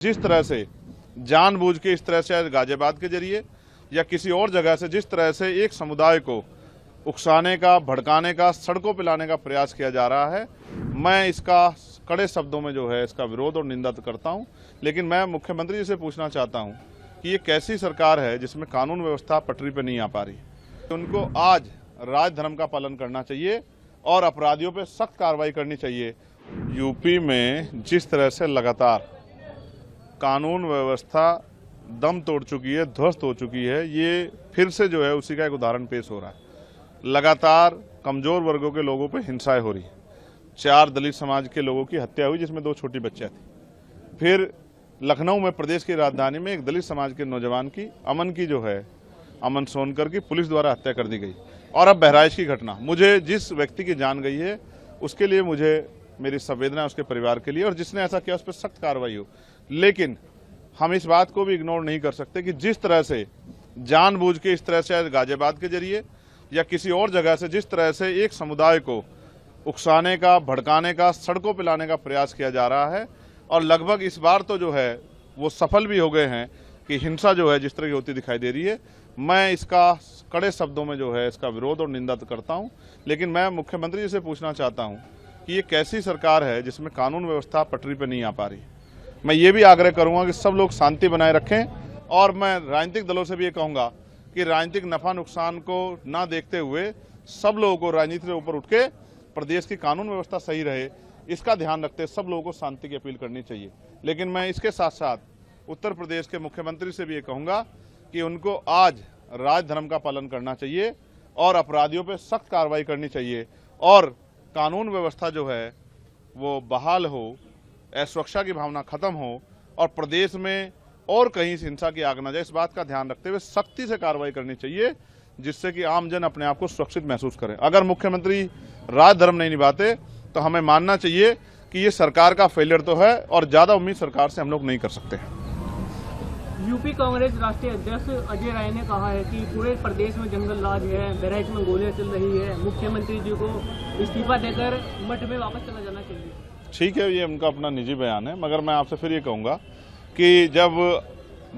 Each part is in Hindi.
जिस तरह से जानबूझ के इस तरह से गाजियाबाद के जरिए या किसी और जगह से जिस तरह से एक समुदाय को उकसाने का, भड़काने का, सड़कों पर लाने का प्रयास किया जा रहा है, मैं इसका कड़े शब्दों में जो है इसका विरोध और निंदा करता हूं। लेकिन मैं मुख्यमंत्री जी से पूछना चाहता हूं कि ये कैसी सरकार है जिसमें कानून व्यवस्था पटरी पर नहीं आ पा रही। उनको आज राज धर्म का पालन करना चाहिए और अपराधियों पर सख्त कार्रवाई करनी चाहिए। यूपी में जिस तरह से लगातार कानून व्यवस्था दम तोड़ चुकी है, ध्वस्त हो चुकी है, ये फिर से जो है उसी का एक उदाहरण पेश हो रहा है। लगातार कमजोर वर्गों के लोगों पर हिंसाएं हो रही है। 4 दलित समाज के लोगों की हत्या हुई जिसमें 2 छोटी बच्चियां थी। फिर लखनऊ में, प्रदेश की राजधानी में, एक दलित समाज के नौजवान की, अमन सोनकर की पुलिस द्वारा हत्या कर दी गई। और अब बहराइच की घटना, मुझे जिस व्यक्ति की जान गई है उसके लिए मुझे मेरी संवेदना उसके परिवार के लिए, और जिसने ऐसा किया उस पर सख्त कार्रवाई हो। लेकिन हम इस बात को भी इग्नोर नहीं कर सकते कि जिस तरह से जानबूझ के इस तरह से गाजियाबाद के जरिए या किसी और जगह से जिस तरह से एक समुदाय को उकसाने का, भड़काने का, सड़कों पर लाने का प्रयास किया जा रहा है, और लगभग इस बार तो जो है वो सफल भी हो गए हैं कि हिंसा जो है जिस तरह की होती दिखाई दे रही है, मैं इसका कड़े शब्दों में जो है इसका विरोध और निंदा करता हूं। लेकिन मैं मुख्यमंत्री जी से पूछना चाहता हूं कि ये कैसी सरकार है जिसमें कानून व्यवस्था पटरी पर नहीं आ पा रही। मैं ये भी आग्रह करूंगा कि सब लोग शांति बनाए रखें, और मैं राजनीतिक दलों से भी ये कहूंगा कि राजनीतिक नफा नुकसान को ना देखते हुए सब लोगों को राजनीति से ऊपर उठ के प्रदेश की कानून व्यवस्था सही रहे, इसका ध्यान रखते सब लोगों को शांति की अपील करनी चाहिए। लेकिन मैं इसके साथ साथ उत्तर प्रदेश के मुख्यमंत्री से भी ये कहूंगा कि उनको आज राज धर्म का पालन करना चाहिए और अपराधियों पर सख्त कार्रवाई करनी चाहिए, और कानून व्यवस्था जो है वो बहाल हो, असुरक्षा की भावना खत्म हो, और प्रदेश में और कहीं हिंसा की आग न जाए, इस बात का ध्यान रखते हुए सख्ती से कार्रवाई करनी चाहिए, जिससे कि आमजन अपने आप को सुरक्षित महसूस करे। अगर मुख्यमंत्री राज धर्म नहीं निभाते तो हमें मानना चाहिए कि ये सरकार का फेलियर तो है, और ज्यादा उम्मीद सरकार से हम लोग नहीं कर सकते। यूपी कांग्रेस राष्ट्रीय अध्यक्ष अजय राय ने कहा है कि पूरे प्रदेश में जंगल राज है, बहराइच में गोलियां चल रही है, मुख्यमंत्री जी को इस्तीफा देकर मठ में वापस चला जाना चाहिए। ठीक है, ये उनका अपना निजी बयान है, मगर मैं आपसे फिर ये कहूँगा कि जब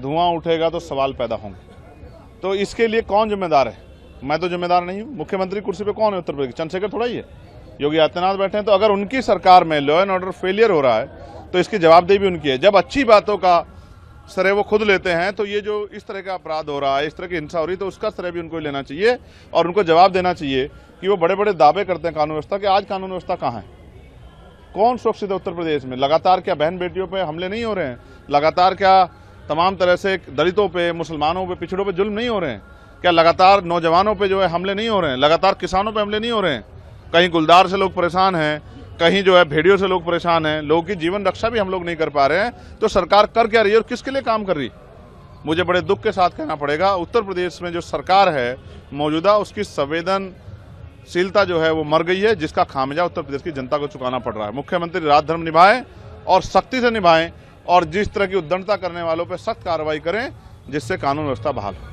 धुआं उठेगा तो सवाल पैदा होंगे। तो इसके लिए कौन जिम्मेदार है? मैं तो जिम्मेदार नहीं हूँ। मुख्यमंत्री कुर्सी पे कौन है उत्तर प्रदेश? चंद्रशेखर थोड़ा ही है, योगी आदित्यनाथ बैठे हैं। तो अगर उनकी सरकार में लॉ एंड ऑर्डर फेलियर हो रहा है तो इसकी जवाबदेही भी उनकी है। जब अच्छी बातों का श्रेय वो खुद लेते हैं, तो ये जो इस तरह का अपराध हो रहा है, इस तरह की हिंसा हो रही है, तो उसका श्रेय भी उनको लेना चाहिए, और उनको जवाब देना चाहिए कि वो बड़े बड़े दावे करते हैं कानून व्यवस्था के। आज कानून व्यवस्था कहाँ है? कौन सुरक्षित है उत्तर प्रदेश में? लगातार क्या बहन बेटियों पे हमले नहीं हो रहे हैं? लगातार क्या तमाम तरह से दलितों पे, मुसलमानों पे, पिछड़ों पे जुल्म नहीं हो रहे हैं? क्या लगातार नौजवानों पे जो है हमले नहीं हो रहे हैं? लगातार किसानों पे हमले नहीं हो रहे हैं? कहीं गुलदार से लोग परेशान हैं, कहीं जो है भेड़ियों से लोग परेशान हैं, लोगों की जीवन रक्षा भी हम लोग नहीं कर पा रहे हैं। तो सरकार कर क्या रही है और किसके लिए काम कर रही? मुझे बड़े दुख के साथ कहना पड़ेगा, उत्तर प्रदेश में जो सरकार है मौजूदा, उसकी संवेदनशीलता जो है वो मर गई है, जिसका खामियाजा उत्तर प्रदेश की जनता को चुकाना पड़ रहा है। मुख्यमंत्री राज धर्म निभाएं और सख्ती से निभाएं, और जिस तरह की उद्दंडता करने वालों पर सख्त कार्रवाई करें, जिससे कानून व्यवस्था बहाल हो।